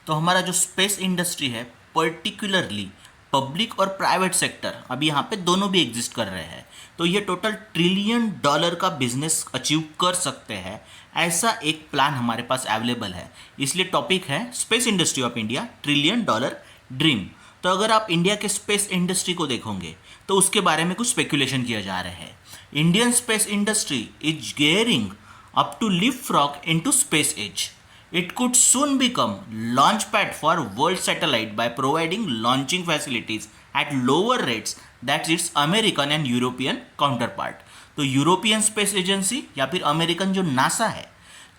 तो हमारा जो स्पेस इंडस्ट्री है, पर्टिकुलरली पब्लिक और प्राइवेट सेक्टर, अभी यहाँ पे दोनों भी एग्जिस्ट कर रहे हैं, तो ये टोटल ट्रिलियन डॉलर का बिजनेस अचीव कर सकते हैं, ऐसा एक प्लान हमारे पास अवेलेबल है। इसलिए टॉपिक है space industry of India, trillion dollar dream. तो अगर आप इंडिया के स्पेस इंडस्ट्री को देखोगे तो उसके बारे में कुछ स्पेकुलेशन किया जा रहा है। Indian space industry is gearing up to leapfrog into space age. It could soon become launchpad for world satellite by providing launching facilities at lower rates than its American and European counterpart. तो European space agency या फिर American जो NASA है,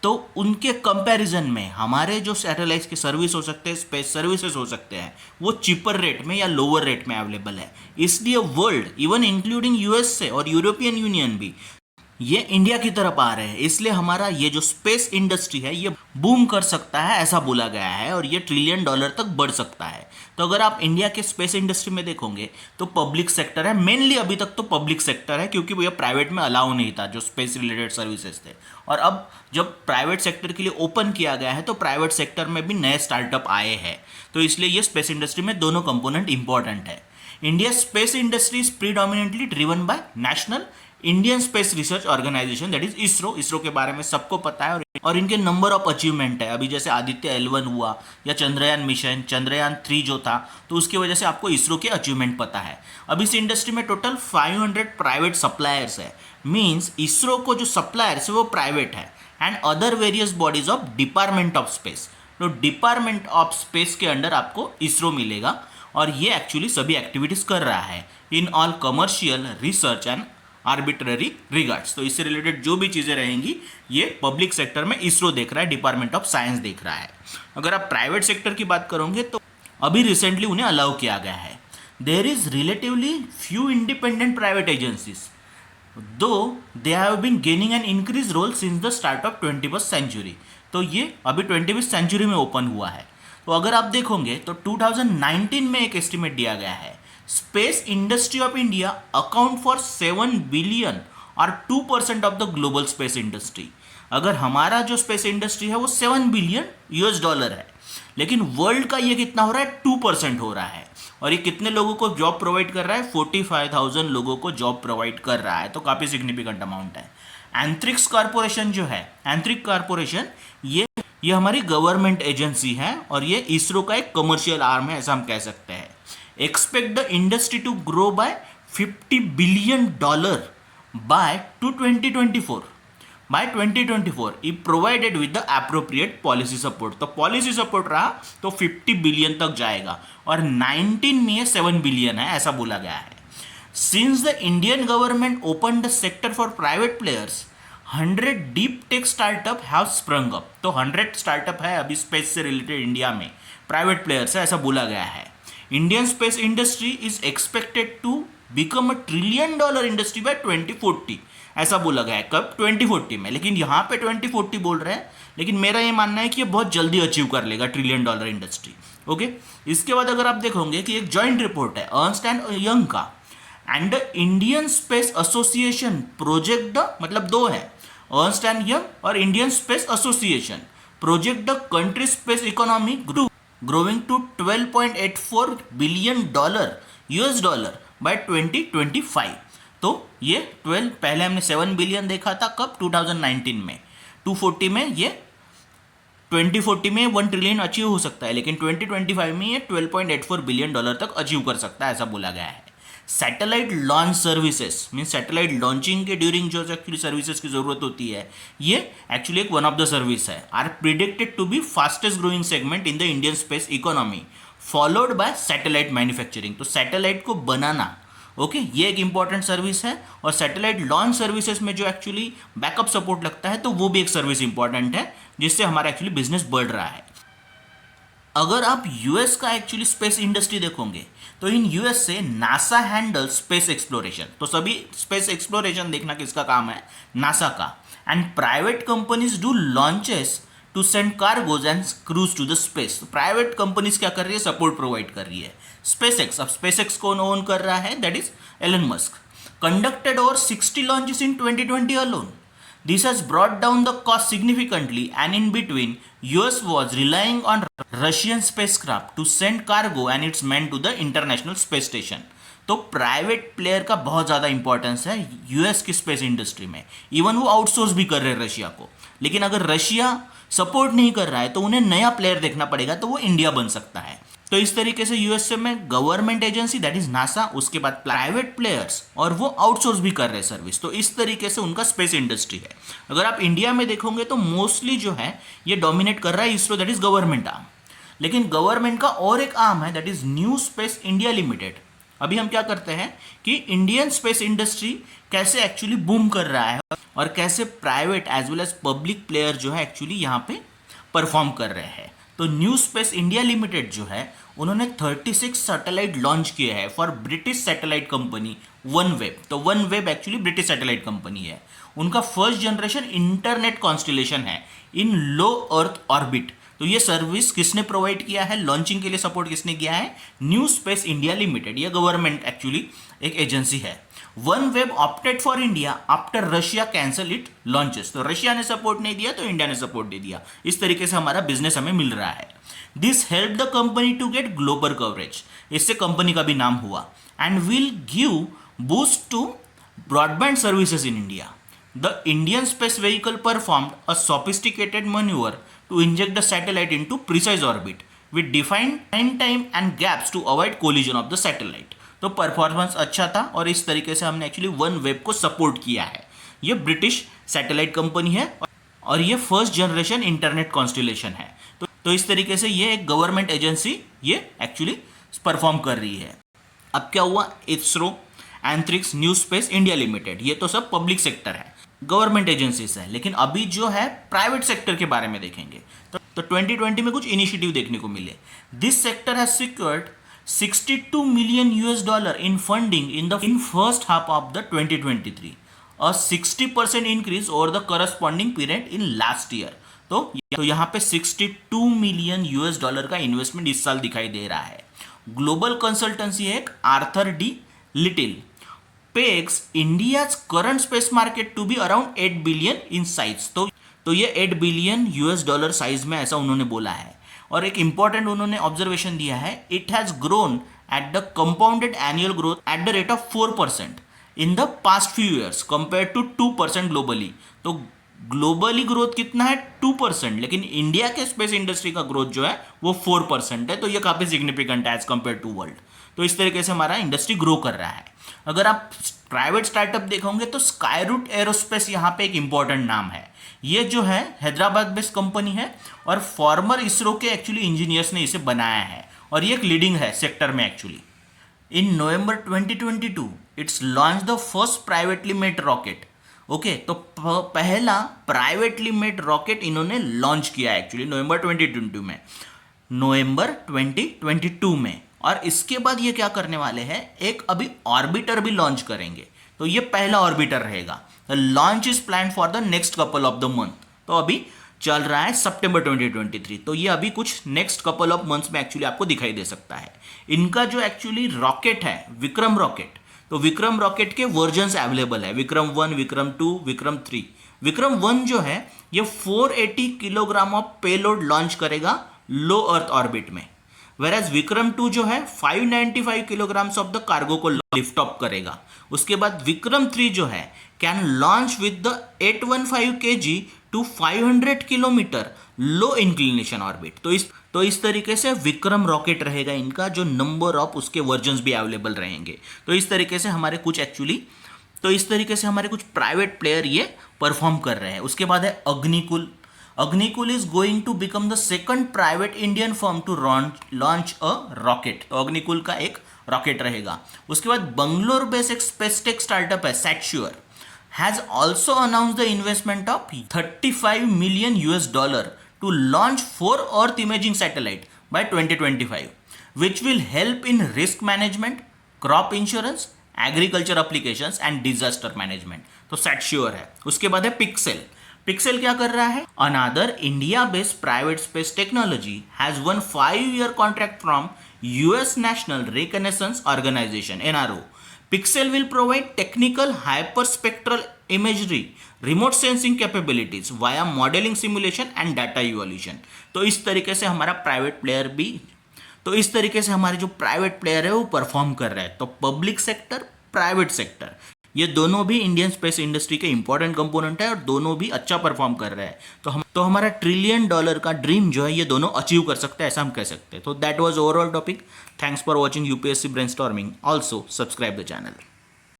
तो उनके comparison में हमारे जो सैटेलाइट्स के सर्विस हो सकते हैं, स्पेस सर्विसेज हो सकते हैं, वो चीपर रेट में या लोअर रेट में अवेलेबल है। इसलिए वर्ल्ड, इवन इंक्लूडिंग यूएसए और यूरोपियन यूनियन भी, ये इंडिया की तरफ आ रहे हैं। इसलिए हमारा ये जो स्पेस इंडस्ट्री है ये बूम कर सकता है, ऐसा बोला गया है, और ये ट्रिलियन डॉलर तक बढ़ सकता है। तो अगर आप इंडिया के स्पेस इंडस्ट्री में देखोगे तो पब्लिक सेक्टर है, मेनली अभी तक तो पब्लिक सेक्टर है, क्योंकि भैया प्राइवेट में अलाउ नहीं था जो स्पेस रिलेटेड सर्विसेज थे। और अब जब प्राइवेट सेक्टर के लिए ओपन किया गया है तो प्राइवेट सेक्टर में भी नए स्टार्टअप आए हैं, तो इसलिए ये स्पेस इंडस्ट्री में दोनों कंपोनेंट इंपॉर्टेंट है। India space industry is predominantly driven by national Indian space research organisation, that is ISRO. ISRO के बारे में सबको पता है, और इनके नंबर ऑफ अचीवमेंट है। अभी जैसे आदित्य L1 हुआ या चंद्रयान मिशन, चंद्रयान 3 जो था, तो उसकी वजह से आपको इसरो के अचीवमेंट पता है। अब इस इंडस्ट्री में टोटल 500 प्राइवेट सप्लायर्स है, मीन्स इसरो को जो सप्लायर्स है वो प्राइवेट है, and other various bodies of department of space. तो डिपार्टमेंट ऑफ स्पेस के अंडर आपको इसरो मिलेगा, और ये एक्चुअली सभी एक्टिविटीज कर रहा है in all commercial research and arbitrary regards. तो इससे रिलेटेड जो भी चीज़ें रहेंगी ये पब्लिक सेक्टर में इसरो देख रहा है, डिपार्टमेंट ऑफ साइंस देख रहा है। अगर आप प्राइवेट सेक्टर की बात करोगे तो अभी रिसेंटली उन्हें अलाउ किया गया है। There is relatively few independent private agencies, though they have been gaining an increase role since the start of 21st century. तो ये अभी 21st सेंचुरी में ओपन हुआ है। तो अगर आप देखोगे तो 2019 में एक एस्टिमेट दिया गया है, space industry of India account for 7 billion और 2% of the global space industry. अगर हमारा जो स्पेस इंडस्ट्री है वो 7 बिलियन यूएस डॉलर है, लेकिन वर्ल्ड का ये कितना हो रहा है, 2% हो रहा है। और ये कितने लोगों को जॉब प्रोवाइड कर रहा है, 45,000 लोगों को जॉब प्रोवाइड कर रहा है। तो काफ़ी सिग्निफिकेंट अमाउंट है। एंथ्रिक्स कॉर्पोरेशन जो है, एंथ्रिक कॉर्पोरेशन, ये हमारी गवर्नमेंट एजेंसी है, और ये इसरो का एक कमर्शियल आर्म है, ऐसा हम कह सकते हैं। Expect the industry to grow by $50 billion by 2024. By 2024, if provided with the appropriate policy support. तो पॉलिसी सपोर्ट रहा तो 50 बिलियन तक जाएगा, और 19 में 7 बिलियन है, ऐसा बोला गया है। Since the Indian government opened the sector for private players, 100 deep tech startup have sprung up. तो 100 स्टार्टअप है अभी स्पेस से रिलेटेड इंडिया में, प्राइवेट प्लेयर्स है, ऐसा बोला गया है। Indian space industry is expected to become $1 trillion industry by 2040, ऐसा बोला गया है। कब? 2040 में। लेकिन यहाँ पे 2040 बोल रहे हैं, लेकिन मेरा ये मानना है कि ये बहुत जल्दी अचीव कर लेगा $1 ट्रिलियन इंडस्ट्री। ओके, इसके बाद अगर आप देखोगे कि एक जॉइंट रिपोर्ट है अर्नस्ट एंड यंग का and Indian space association project the, मतलब दो है, अर्नस्ट एंड यंग और Indian space association, project the country space economy growing to $12.84 billion US dollar by 2025। तो ये 12, पहले हमने 7 बिलियन देखा था, कब? 2019 में। 240 में ये 2040 में 1 ट्रिलियन अचीव हो सकता है, लेकिन 2025 में ये $12.84 बिलियन तक अचीव कर सकता है, ऐसा बोला गया है। Satellite launch services, means satellite launching के ड्यूरिंग जो एक्चुअली सर्विसेज की जरूरत होती है, ये एक्चुअली एक वन ऑफ द सर्विस है, are predicted to be fastest growing segment in the Indian space economy, followed by satellite manufacturing. तो सैटेलाइट को बनाना, ओके, ये एक इंपॉर्टेंट सर्विस है। और सैटेलाइट लॉन्च सर्विसेज में जो एक्चुअली बैकअप सपोर्ट लगता है, तो वो भी एक सर्विस इंपॉर्टेंट है, जिससे हमारा एक्चुअली बिजनेस बढ़ रहा है। अगर आप यूएस का एक्चुअली स्पेस इंडस्ट्री देखोगे तो इन यूएस से नासा हैंडल स्पेस एक्सप्लोरेशन। तो सभी स्पेस एक्सप्लोरेशन देखना किसका काम है? नासा का। And private companies do launches to send cargos and crews to the space. तो प्राइवेट कंपनीज क्या कर रही है? सपोर्ट प्रोवाइड कर रही है। स्पेसएक्स, अब स्पेसएक्स कौन ओन कर रहा है? That is Elon Musk. Conducted over 60 launches in 2020 alone. This has brought down the cost significantly, and in between, US was relying on Russian spacecraft to send cargo and its men to the International Space Station. तो private player का बहुत ज़्यादा importance है US की space industry में। Even वो outsource भी कर रहे हैं रशिया को, लेकिन अगर रशिया सपोर्ट नहीं कर रहा है तो उन्हें नया प्लेयर देखना पड़ेगा, तो वो इंडिया बन सकता है। तो इस तरीके से यूएसए में government agency that is NASA, उसके बाद प्राइवेट प्लेयर्स, और वो आउटसोर्स भी कर रहे हैं सर्विस। तो इस तरीके से उनका स्पेस इंडस्ट्री है। अगर आप इंडिया में देखोगे तो मोस्टली जो है ये डोमिनेट कर रहा है ISRO, that is government arm. लेकिन गवर्नमेंट का और एक आर्म है that is new space India limited. अभी हम क्या करते हैं कि इंडियन स्पेस इंडस्ट्री कैसे एक्चुअली बूम कर रहा है और कैसे private as well as public player जो है एक्चुअली यहाँ पे परफॉर्म कर रहे हैं। तो न्यू स्पेस इंडिया लिमिटेड जो है उन्होंने 36 सैटेलाइट लॉन्च किए हैं for British satellite company OneWeb. तो OneWeb actually British satellite company है। उनका फर्स्ट जनरेशन इंटरनेट कॉन्स्टिलेशन है इन लो अर्थ ऑर्बिट। तो ये सर्विस किसने प्रोवाइड किया है, लॉन्चिंग के लिए सपोर्ट किसने किया है, न्यू स्पेस इंडिया लिमिटेड। ये गवर्नमेंट एक्चुअली एक एजेंसी है। OneWeb opted for India after Russia cancel it launches. तो रशिया ने सपोर्ट नहीं दिया तो इंडिया ने सपोर्ट दे दिया। इस तरीके से हमारा बिजनेस हमें मिल रहा है। This help the company to get global coverage. इससे कंपनी का भी नाम हुआ। And will give boost to broadband services in India. The Indian space vehicle performed a sophisticated manoeuvre to inject the satellite into precise orbit with defined time and gaps to avoid collision of the satellite। तो performance अच्छा था और इस तरीके से हमने actually one web को support किया है। ये ब्रिटिश सैटेलाइट कंपनी है और ये फर्स्ट जनरेशन इंटरनेट कॉन्स्टिलेशन है। तो इस तरीके से ये एक गवर्नमेंट एजेंसी ये एक्चुअली परफॉर्म कर रही है। अब क्या हुआ, ISRO, Antrix, New space India limited, ये तो सब पब्लिक सेक्टर है, गवर्नमेंट एजेंसीज है। लेकिन अभी जो है प्राइवेट सेक्टर के बारे में देखेंगे तो 2020 में कुछ इनिशिएटिव देखने को मिले। This sector has secured 62 million US dollar in funding in first half of the 2023, a 60% increase over the corresponding period in last year. तो यहाँ पे 62 मिलियन यूएस डॉलर का इन्वेस्टमेंट इस साल दिखाई दे रहा है। ग्लोबल कंसल्टेंसी है एक Arthur D little pegs India's current space market to be around 8 billion in size। तो ये 8 बिलियन यूएस डॉलर साइज में ऐसा उन्होंने बोला है। और एक इंपॉर्टेंट उन्होंने ऑब्जर्वेशन दिया है, it has grown at the compounded annual growth at the rate of 4% in the past few years compare to 2% globally. तो ग्लोबली ग्रोथ कितना है, 2%, लेकिन इंडिया के स्पेस इंडस्ट्री का ग्रोथ जो है वो 4% है। तो ये काफी सिग्निफिकेंट है एज कंपेयर टू वर्ल्ड। तो इस तरीके से हमारा इंडस्ट्री ग्रो कर रहा है। अगर आप प्राइवेट स्टार्टअप देखोगे तो स्काईरूट एरोस्पेस यहाँ पे एक इंपॉर्टेंट नाम है। ये जो है हैदराबाद बेस्ड कंपनी है और फॉर्मर इसरो के एक्चुअली इंजीनियर्स ने इसे बनाया है और ये एक लीडिंग है सेक्टर में actually. In November 2022 it's launch the first privately made rocket. Okay, तो पहला प्राइवेटली मेड रॉकेट इन्होंने लॉन्च किया है एक्चुअली नवंबर 2022 में। और इसके बाद ये क्या करने वाले हैं, एक अभी ऑर्बिटर भी लॉन्च करेंगे। तो ये पहला ऑर्बिटर रहेगा। The launch is plan for the next couple of the month. तो अभी चल रहा है सितंबर 2023। तो ये अभी कुछ नेक्स्ट कपल ऑफ मंथ्स में एक्चुअली आपको दिखाई दे सकता है। इनका जो एक्चुअली रॉकेट है विक्रम रॉकेट, तो विक्रम रॉकेट के वर्जन्स अवेलेबल है, विक्रम 1, विक्रम 2, विक्रम 3। विक्रम 1 जो है ये 480 किलोग्राम ऑफ पेलोड लॉन्च करेगा लो अर्थ ऑर्बिट में, वेराज विक्रम 2 जो है 595 किलोग्राम्स ऑफ द कार्गो को लिफ्ट ऑफ करेगा। उसके बाद विक्रम 3 जो है can launch with the 815 kg to 500 kilometre low inclination orbit. तो इस तरीके से विक्रम रॉकेट रहेगा इनका, जो नंबर ऑफ उसके वर्जन्स भी अवेलेबल रहेंगे। तो इस तरीके से हमारे कुछ प्राइवेट प्लेयर ये परफॉर्म कर रहे हैं। उसके बाद है Agnikul. Agnikul is going to become the second private Indian firm to launch a rocket। तो अग्निकुल का एक रॉकेट रहेगा। उसके बाद बंगलोर बेस्ड एक स्पेस टेक स्टार्टअप है SatSure, has also announce the investment of 35 million US dollar to launch 4 earth imaging satellite by 2025, which will help in risk management, crop insurance, agriculture applications and disaster management. तो सैटश्योर है। उसके बाद है pixel. Pixel क्या कर रहा है, another India based private space technology has one 5-year contract from US national reconnaissance organisation NRO। Pixel will provide technical hyperspectral imagery, remote sensing capabilities via modeling simulation and data evaluation. तो इस तरीके से हमारा private player भी, तो इस तरीके से हमारे जो प्राइवेट प्लेयर है वो परफॉर्म कर रहा है. तो पब्लिक सेक्टर, प्राइवेट सेक्टर, ये दोनों भी इंडियन स्पेस इंडस्ट्री के इंपॉर्टेंट कंपोनेंट है और दोनों भी अच्छा परफॉर्म कर रहे हैं. तो हमारा $1 ट्रिलियन का ड्रीम जो है ये दोनों अचीव कर सकते हैं, ऐसा हम कह सकते हैं. तो that was overall topic. Thanks for watching UPSC brainstorming. Also subscribe the channel.